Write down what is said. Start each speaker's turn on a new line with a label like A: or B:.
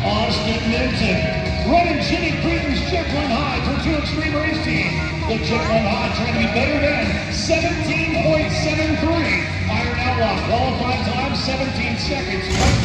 A: Austin Minton running Jimmy Creedon's Jekyll High for 2 Extreme Race Team. The Jekyll High trying to be better than 17.73. Iron Outlaw qualifying time 17 seconds.